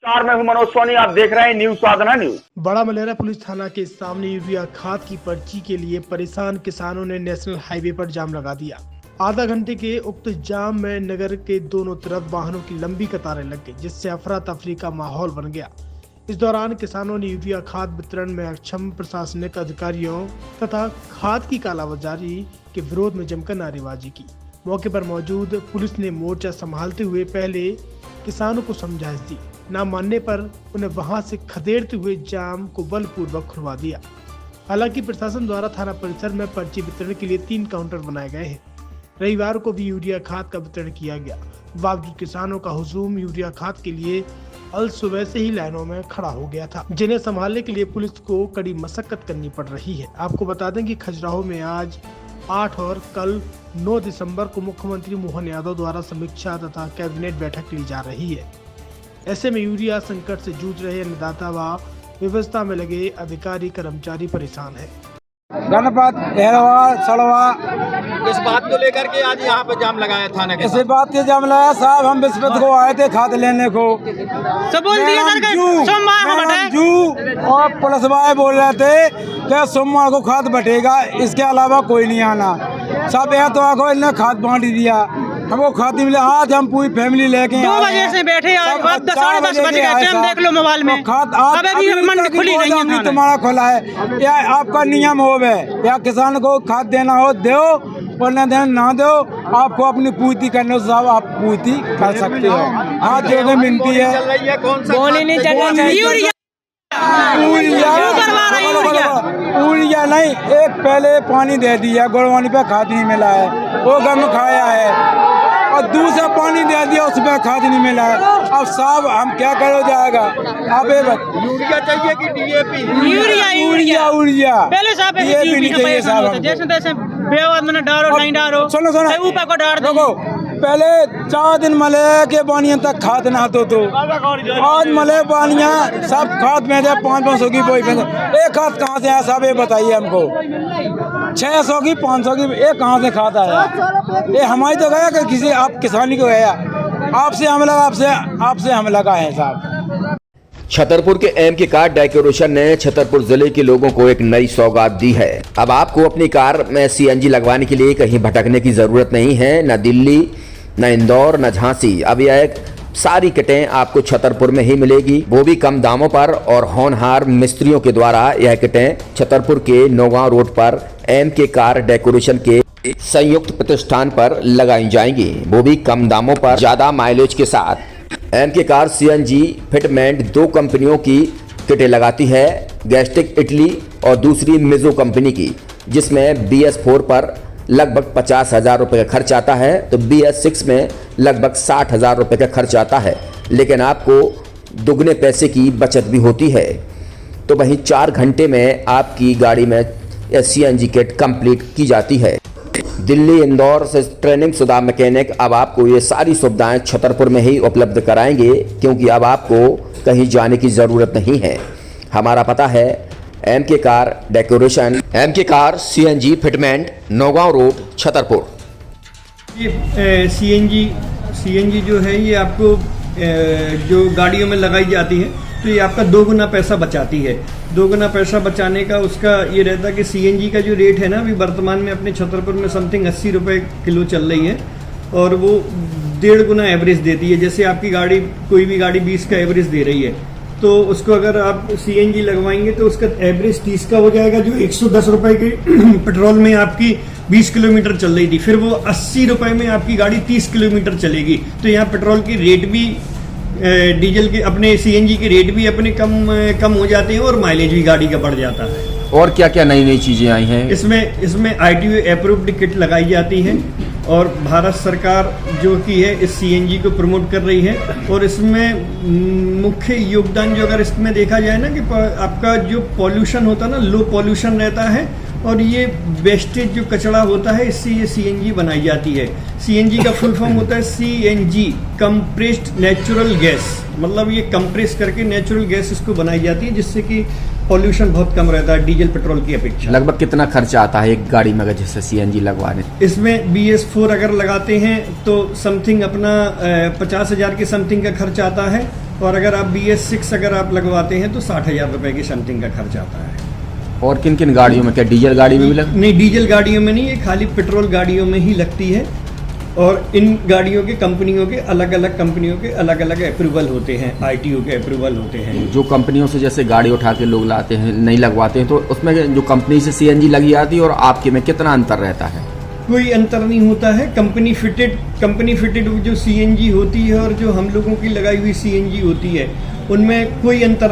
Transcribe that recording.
मैं हूं मनोज सोनी, आप देख रहे हैं न्यूज साधना न्यूज। बड़ा मलेरा पुलिस थाना के सामने यूरिया खाद की पर्ची के लिए परेशान किसानों ने नेशनल हाईवे पर जाम लगा दिया। आधा घंटे के उक्त जाम में नगर के दोनों तरफ वाहनों की लंबी कतारें लग गई, जिससे अफरा तफरी का माहौल बन गया। इस दौरान किसानों ने यूरिया खाद वितरण में अक्षम प्रशासनिक अधिकारियों तथा खाद की कालाबाजारी के विरोध में जमकर नारेबाजी की। मौके पर मौजूद पुलिस ने मोर्चा संभालते हुए पहले किसानों को समझाइश दी, न मानने पर उन्हें वहां से खदेड़ते हुए जाम को बलपूर्वक खुलवा दिया। हालांकि प्रशासन द्वारा थाना परिसर में पर्ची वितरण के लिए 3 काउंटर बनाए गए हैं। रविवार को भी यूरिया खाद का वितरण किया गया। बावजूद किसानों का हुजूम यूरिया खाद के लिए अल सुबह से ही लाइनों में खड़ा हो गया था, जिन्हें संभालने के लिए पुलिस को कड़ी मशक्कत करनी पड़ रही है। आपको बता दें कि खजुराहो में आज 8 और कल 9 दिसंबर को मुख्यमंत्री मोहन यादव द्वारा समीक्षा तथा कैबिनेट बैठक ली जा रही है। ऐसे में यूरिया संकट से जूझ रहे अन्नदाता व व्यवस्था में लगे अधिकारी कर्मचारी परेशान है। गणपत सड़वा इस बात को लेकर के आज यहाँ पे जाम लगाया थाने के इसी बात के जाम लगाया साहब। हम बिस्पत को आए थे खाद लेने को, सब बोल दिए और पुलिस वाले बोल रहे थे कि सोमवार को खाद बटेगा, इसके अलावा कोई नहीं आना। सब यह तो आखो इन्हें खाद बांट दिया, हमको खाद नहीं मिला। आज हम पूरी फैमिली लेके 2 बजे से बैठे, अब 10 बज गए, टाइम देख लो मोबाइल में। खाद आज खुली नहीं है, तुम्हारा खुला है या आपका नियम हो या किसान को खाद देना हो दो और न देना ना दो, आपको अपनी पूर्ति करने साहब आप पूर्ति कर सकते हो। हाथ जोड़े मिलती है, गोली नहीं चल रही, यूरिया नहीं। एक पहले पानी दे दिया, गुड़वानी पे खाद नहीं मिला है, वो गम खाया है, और दूसरा पानी दे दिया, उसमें खाद नहीं मिला है। अब साहब हम क्या करो जाएगा? आप यूरिया चाहिए कि DAP? यूरिया पहले साहब ये भी नहीं चाहिए साहब। जैसे तैसे बेवाद में डालो नहीं डालो, सुनो ऊपर को डाल दो। पहले 4 दिन मले के बानियां तक खाद ना तो आज मले बानियां सब खाद में दे 500 की बोई में एक खाद कहाँ से आया साहब ये बताइए हमको। 600 की 500 की एक कहाँ से खाद आया? ये हमारी तो गया कि किसी आप किसानी को गया, आपसे हम लगा है साहब। छतरपुर के एमके कार डेकोरेशन ने छतरपुर जिले के लोगों को एक नई सौगात दी है। अब आपको अपनी कार में CNG लगवाने के लिए कहीं भटकने की जरूरत नहीं है, न दिल्ली, न इंदौर, न झांसी। अब यह सारी किटें आपको छतरपुर में ही मिलेगी, वो भी कम दामों पर। और होनहार मिस्त्रियों के द्वारा यह किटें छतरपुर के नौगांव रोड पर एमके कार डेकोरेशन के संयुक्त प्रतिष्ठान पर लगाई जाएंगी, वो भी कम दामों पर, ज्यादा माइलेज के साथ। एमके कार CNG फिटमेंट 2 कंपनियों की किटें लगाती है, गैस्टिक इटली और दूसरी मिजो कंपनी की, जिसमें BS4 पर लगभग 50,000 रुपये का खर्च आता है, तो BS6 में लगभग 60,000 रुपये का खर्च आता है। लेकिन आपको दुगने पैसे की बचत भी होती है। तो वहीं 4 घंटे में आपकी गाड़ी में CNG किट कंप्लीट की जाती है। दिल्ली, इंदौर से ट्रेनिंग शुदा मैकेनिक अब आपको ये सारी सुविधाएं छतरपुर में ही उपलब्ध कराएंगे, क्योंकि अब आपको कहीं जाने की ज़रूरत नहीं है। हमारा पता है MK car decoration, MK car CNG fitment, Naugaon road, Chhatarpur. ये CNG जो है ये आपको जो गाड़ियों में लगाई जाती है, तो ये आपका 2 गुना पैसा बचाती है। 2 गुना पैसा बचाने का उसका ये रहता है कि CNG का जो रेट है ना, अभी वर्तमान में अपने छतरपुर में समथिंग 80 रुपये किलो चल रही है, और वो 1.5 गुना एवरेज देती है। जैसे आपकी गाड़ी, कोई भी गाड़ी 20 का एवरेज दे रही है, तो उसको अगर आप CNG लगवाएंगे तो उसका एवरेज 30 का हो जाएगा, जो 110 रुपये के पेट्रोल में आपकी 20 किलोमीटर चल रही थी, फिर वो 80 रुपये में आपकी गाड़ी 30 किलोमीटर चलेगी। तो यहाँ पेट्रोल की रेट भी, डीजल के, अपने CNG के रेट भी अपने कम हो जाते हैं, और माइलेज भी गाड़ी का बढ़ जाता है। और क्या क्या नई नई चीजें आई हैं? इसमें ITO अप्रूव्ड किट लगाई जाती है, और भारत सरकार जो की है इस CNG को प्रमोट कर रही है। और इसमें मुख्य योगदान जो अगर इसमें देखा जाए ना, कि आपका जो पॉल्यूशन होता है ना, लो पॉल्यूशन रहता है, और ये वेस्टेज जो कचरा होता है इससे ये सीएनजी बनाई जाती है। सीएनजी का फुल फॉर्म होता है सीएनजी, कंप्रेस्ड नेचुरल गैस, मतलब ये कंप्रेस करके नेचुरल गैस इसको बनाई जाती है, जिससे कि पॉल्यूशन बहुत कम रहता है डीजल पेट्रोल की अपेक्षा। लगभग कितना खर्चा आता है एक गाड़ी में अगर जैसे सीएनजी लगवाने? इसमें BS4 अगर लगाते हैं तो समथिंग अपना 50,000 के समथिंग का खर्च आता है, और अगर आप BS6 अगर आप लगवाते हैं तो 60,000 रुपए की समथिंग का खर्च आता है। और किन किन गाड़ियों में, क्या डीजल गाड़ी में भी नहीं, डीजल गाड़ियों में नहीं, ये खाली पेट्रोल गाड़ियों में ही लगती है। और इन गाड़ियों के कंपनियों के अलग अलग अप्रूवल होते हैं, ITO के अप्रूवल होते हैं। जो कंपनियों से जैसे गाड़ी उठा के लोग लाते हैं, नहीं लगवाते हैं, तो उसमें जो कंपनी से सीएनजी लगी आती है और आपके में कितना अंतर रहता है? कोई अंतर नहीं होता है। कंपनी फिटेड जो सीएनजी होती है और जो हम लोगों की लगाई हुई सीएनजी होती है, उनमें कोई अंतर